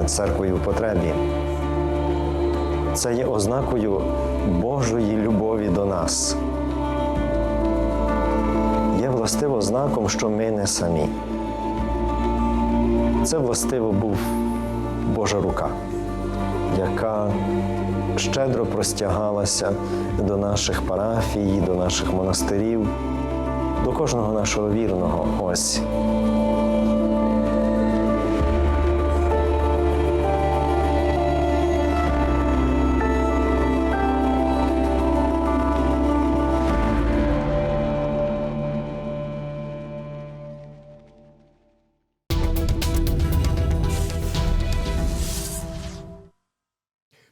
церквою в потребі. Це є ознакою Божої любові до нас. Є властиво знаком, що ми не самі. Це властиво був Божа рука, яка щедро простягалася до наших парафій, до наших монастирів, до кожного нашого вірного. Ось.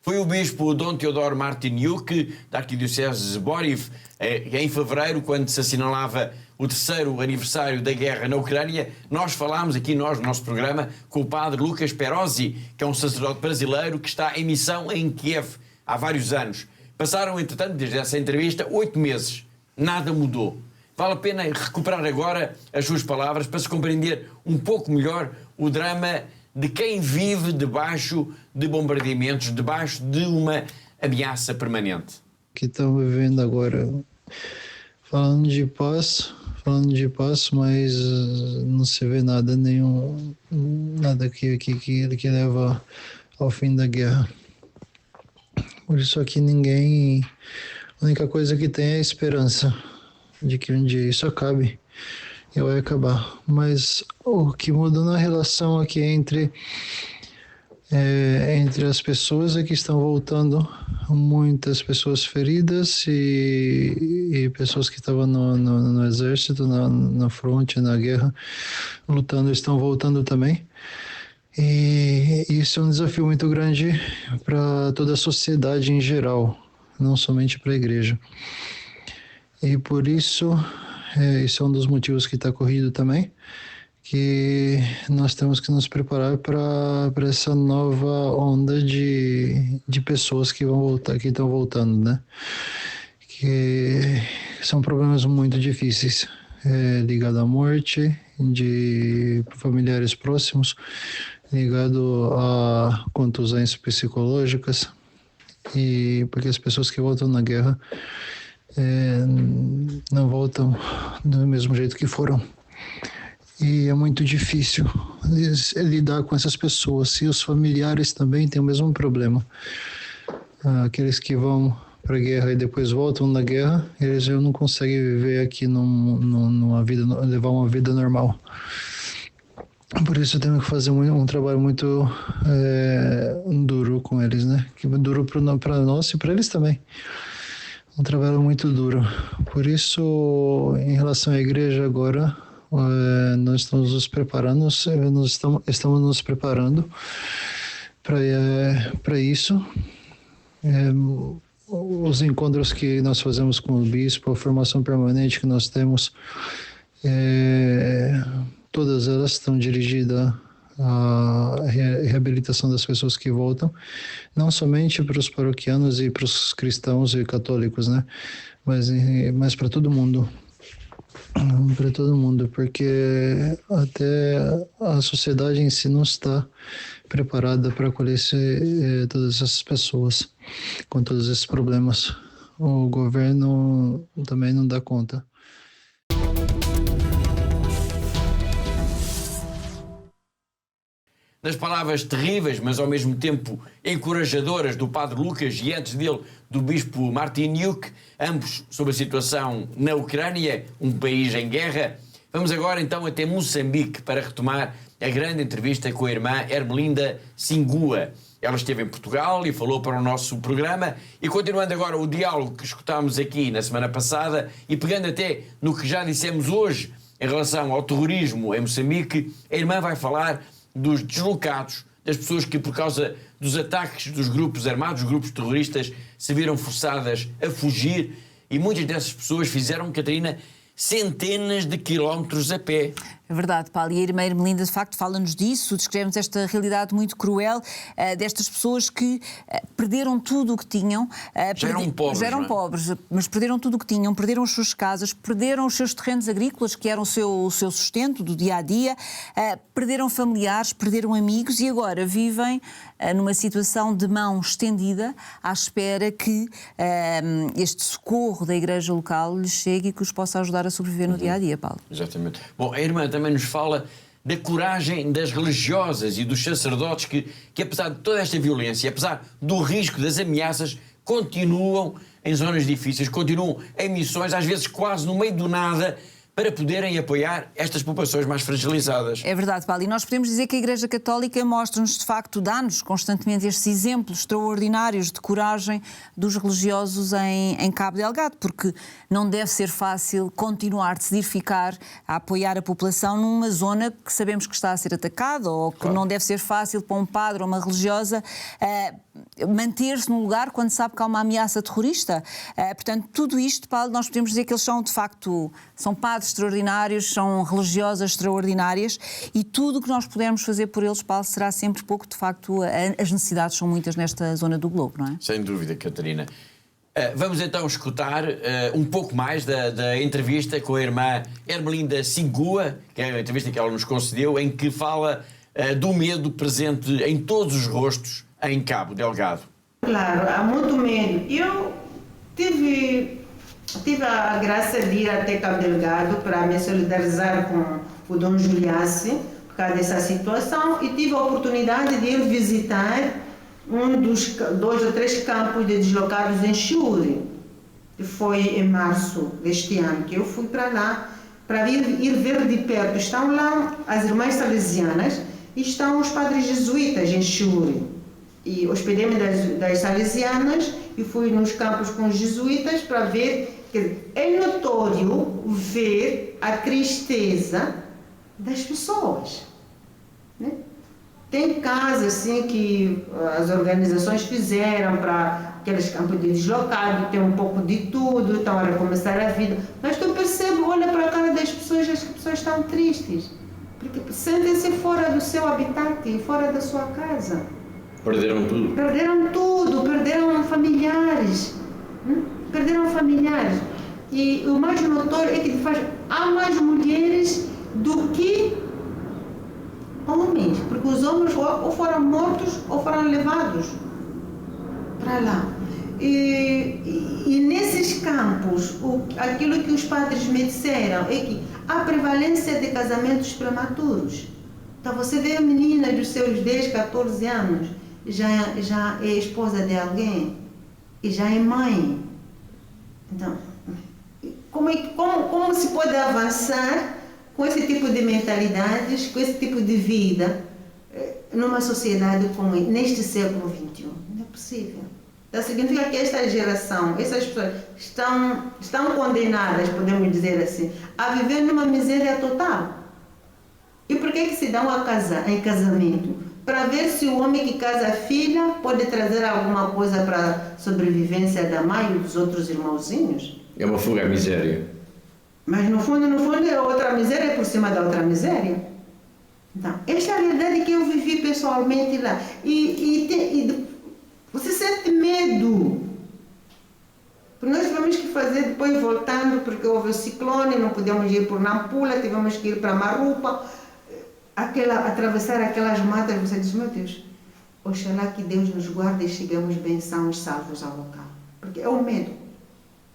Foi o bispo Dom Teodoro Martiniuk, da Arquidiocese de Zborov, em fevereiro, quando se assinalava o 3º aniversário da guerra na Ucrânia. Nós falámos aqui, no nosso programa, com o padre Lucas Perozzi, que é um sacerdote brasileiro que está em missão em Kiev há vários anos. Passaram, entretanto, desde essa entrevista, 8 meses. Nada mudou. Vale a pena recuperar agora as suas palavras para se compreender um pouco melhor o drama de quem vive debaixo de bombardeamentos, debaixo de uma ameaça permanente. Que estamos vivendo agora, falando de paz, mas não se vê nada nenhum, nada que leva ao fim da guerra. Por isso aqui ninguém, a única coisa que tem é a esperança de que um dia isso acabe. E vai acabar. Mas o que mudou na relação aqui entre as pessoas é que estão voltando, muitas pessoas feridas e pessoas que estavam no exército, na fronte, na guerra, lutando, estão voltando também. E isso é um desafio muito grande para toda a sociedade em geral, não somente para a igreja. E por isso, esse é um dos motivos que está corrido também, que nós temos que nos preparar para essa nova onda de pessoas que vão voltar, que estão voltando, né? Que são problemas muito difíceis, ligado à morte de familiares próximos, ligado a contusões psicológicas, e porque as pessoas que voltam na guerra não voltam do mesmo jeito que foram. E é muito difícil lidar com essas pessoas. E os familiares também têm o mesmo problema. Aqueles que vão para a guerra e depois voltam da guerra, eles já não conseguem viver aqui numa vida, levar uma vida normal. Por isso temos que fazer um trabalho muito duro com eles, né? Que é duro para nós e para eles também. Um trabalho muito duro. Por isso, em relação à igreja agora, nós estamos nos preparando, estamos nos preparando para isso. Os encontros que nós fazemos com o bispo, a formação permanente que nós temos, todas elas estão dirigidas à reabilitação das pessoas que voltam, não somente para os paroquianos e para os cristãos e católicos, né? Mas para todo mundo. Para todo mundo, porque até a sociedade em si não está preparada para acolher todas essas pessoas com todos esses problemas. O governo também não dá conta. Nas palavras terríveis, mas ao mesmo tempo encorajadoras do padre Lucas e antes dele do bispo Martiniuk, ambos sobre a situação na Ucrânia, um país em guerra. Vamos agora então até Moçambique para retomar a grande entrevista com a irmã Ermelinda Singua. Ela esteve em Portugal e falou para o nosso programa, e continuando agora o diálogo que escutámos aqui na semana passada e pegando até no que já dissemos hoje em relação ao terrorismo em Moçambique, a irmã vai falar dos deslocados, das pessoas que por causa dos ataques dos grupos armados, dos grupos terroristas, se viram forçadas a fugir, e muitas dessas pessoas fizeram, Catarina, centenas de quilómetros a pé. É verdade, Paulo. E a irmã Ermelinda, de facto, fala-nos disso, descreve-nos esta realidade muito cruel destas pessoas que perderam tudo o que tinham. Já eram pobres, mas perderam tudo o que tinham, perderam as suas casas, perderam os seus terrenos agrícolas, que eram o seu sustento do dia-a-dia, perderam familiares, perderam amigos e agora vivem numa situação de mão estendida à espera que este socorro da igreja local lhes chegue e que os possa ajudar a sobreviver no dia-a-dia, Paulo. Exatamente. Bom, a irmã também nos fala da coragem das religiosas e dos sacerdotes que apesar de toda esta violência, apesar do risco das ameaças, continuam em zonas difíceis, continuam em missões, às vezes quase no meio do nada, para poderem apoiar estas populações mais fragilizadas. É verdade, Paulo. E nós podemos dizer que a Igreja Católica mostra-nos, de facto, dá-nos constantemente estes exemplos extraordinários de coragem dos religiosos em Cabo Delgado, porque não deve ser fácil continuar, decidir ficar a apoiar a população numa zona que sabemos que está a ser atacada, ou que não deve ser fácil para um padre ou uma religiosa manter-se no lugar quando sabe que há uma ameaça terrorista. Portanto, tudo isto, Paulo, nós podemos dizer que eles são, de facto, são padres extraordinários, são religiosas extraordinárias, e tudo o que nós pudermos fazer por eles, Paulo, será sempre pouco. De facto, as necessidades são muitas nesta zona do globo, não é? Sem dúvida, Catarina. Vamos então escutar um pouco mais da entrevista com a irmã Ermelinda Singua, que é a entrevista que ela nos concedeu, em que fala do medo presente em todos os rostos em Cabo Delgado. Claro, há muito medo. Eu tive a graça de ir até Cabo Delgado para me solidarizar com o Dom Juliace por causa dessa situação, e tive a oportunidade de ir visitar um dos 2 ou 3 campos de deslocados em Chiure, que foi em março deste ano, que eu fui para lá para ir ver de perto. Estão lá as irmãs salesianas e estão os padres jesuítas em Chiure. E hospedei-me das salesianas e fui nos campos com os jesuítas para ver. É notório ver a tristeza das pessoas, né? Tem casos assim que as organizações fizeram para aqueles campos de deslocado, tem um pouco de tudo, estão a recomeçar a vida. Mas tu percebes, olha para a cara das pessoas, as pessoas estão tristes, porque sentem-se fora do seu habitat, fora da sua casa. Perderam tudo. Perderam tudo, perderam familiares. Perderam familiares. E o mais notório é que há mais mulheres do que homens, porque os homens ou foram mortos ou foram levados para lá. E nesses campos, aquilo que os padres me disseram é que há prevalência de casamentos prematuros. Então você vê a menina dos seus 10, 14 anos, já é esposa de alguém e já é mãe. Então, como se pode avançar com esse tipo de mentalidades, com esse tipo de vida, numa sociedade como neste século XXI? Não é possível. Então, significa que esta geração, essas pessoas estão condenadas, podemos dizer assim, a viver numa miséria total. E por que se dão a casar em casamento? para ver se o homem que casa a filha pode trazer alguma coisa para a sobrevivência da mãe e dos outros irmãozinhos. É uma fuga à miséria. Mas no fundo, é outra miséria por cima da outra miséria. Então, esta é a realidade que eu vivi pessoalmente lá. E você sente medo. Porque nós tivemos que fazer, depois voltando, porque houve o ciclone, não podíamos ir por Nampula, tivemos que ir para Marupa, atravessar aquelas matas. Você diz, meu Deus, oxalá que Deus nos guarde e chegamos bem sãos, salvos ao local. Porque é o medo.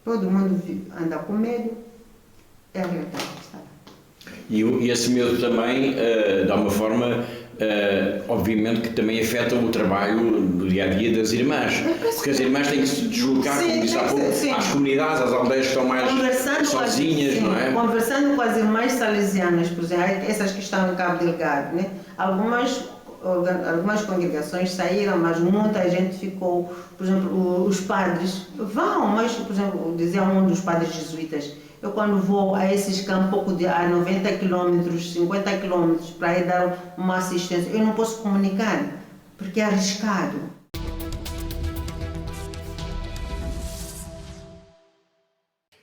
Todo mundo anda com medo. É a realidade que está lá. E esse medo também, de alguma forma, obviamente que também afeta o trabalho no dia-a-dia das irmãs. Porque as irmãs têm que se deslocar, como disse há pouco, às comunidades, às aldeias que estão mais sozinhas, não é? Conversando com as irmãs salesianas, por exemplo, essas que estão em Cabo Delgado, né? Algumas congregações saíram, mas muita gente ficou. Por exemplo, os padres vão, mas, por exemplo, dizia um dos padres jesuítas, eu quando vou a esses campos a 90 km, 50 km para ir dar uma assistência, eu não posso comunicar, porque é arriscado.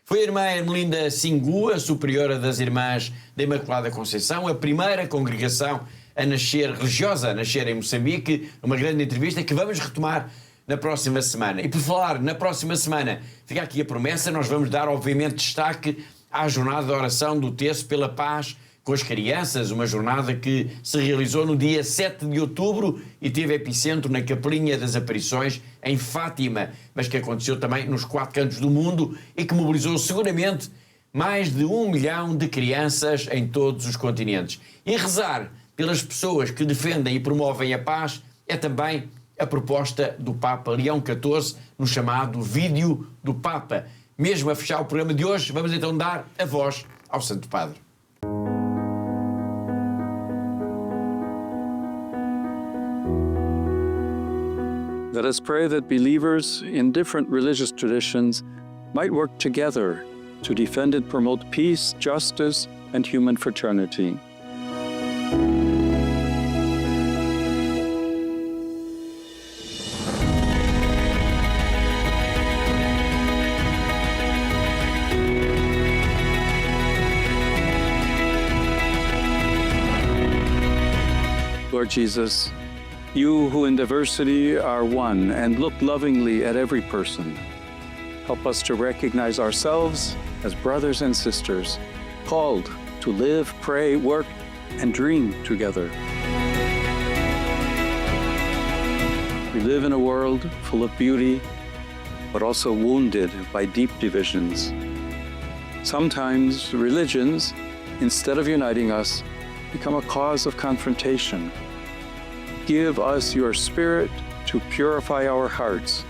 Foi a irmã Ermelinda Singu, a superiora das Irmãs da Imaculada Conceição, a primeira congregação religiosa a nascer em Moçambique, numa grande entrevista que vamos retomar na próxima semana. E por falar na próxima semana, fica aqui a promessa, nós vamos dar obviamente destaque à jornada de oração do Terço pela Paz com as Crianças, uma jornada que se realizou no dia 7 de outubro e teve epicentro na Capelinha das Aparições, em Fátima, mas que aconteceu também nos 4 cantos do mundo e que mobilizou seguramente mais de 1 milhão de crianças em todos os continentes. E rezar pelas pessoas que defendem e promovem a paz é também a proposta do Papa Leão XIV no chamado Vídeo do Papa. Mesmo a fechar o programa de hoje, vamos então dar a voz ao Santo Padre. Let us pray that believers in different religious traditions might work together to defend and promote peace, justice, and human fraternity. Lord Jesus, you who in diversity are one and look lovingly at every person, help us to recognize ourselves as brothers and sisters, called to live, pray, work, and dream together. We live in a world full of beauty, but also wounded by deep divisions. Sometimes religions, instead of uniting us, become a cause of confrontation. Give us your Spirit to purify our hearts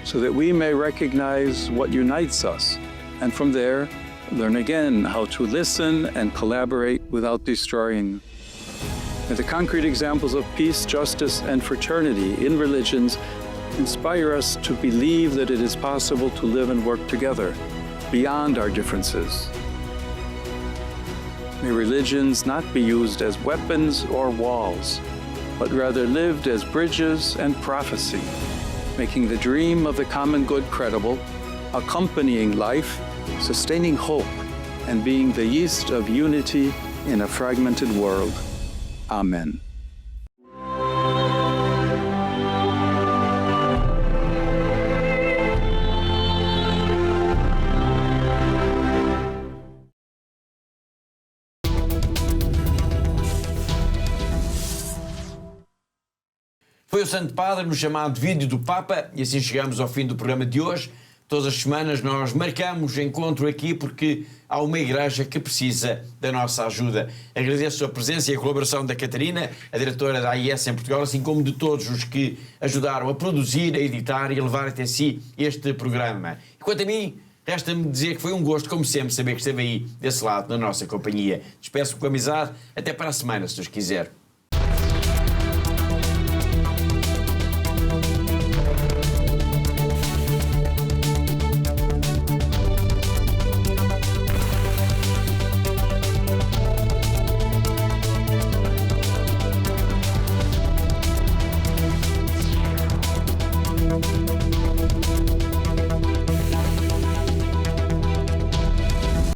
so that we may recognize what unites us, and from there, learn again how to listen and collaborate without destroying. May the concrete examples of peace, justice, and fraternity in religions inspire us to believe that it is possible to live and work together beyond our differences. May religions not be used as weapons or walls, but rather lived as bridges and prophecy, making the dream of the common good credible, accompanying life, sustaining hope, and being the yeast of unity in a fragmented world. Amen. Foi o Santo Padre no chamado Vídeo do Papa e assim chegamos ao fim do programa de hoje. Todas as semanas nós marcamos encontro aqui porque há uma igreja que precisa da nossa ajuda. Agradeço a presença e a colaboração da Catarina, a diretora da AIS em Portugal, assim como de todos os que ajudaram a produzir, a editar e a levar até si este programa. E quanto a mim, resta-me dizer que foi um gosto, como sempre, saber que esteve aí desse lado, na nossa companhia. Despeço-me com amizade. Até para a semana, se Deus quiser.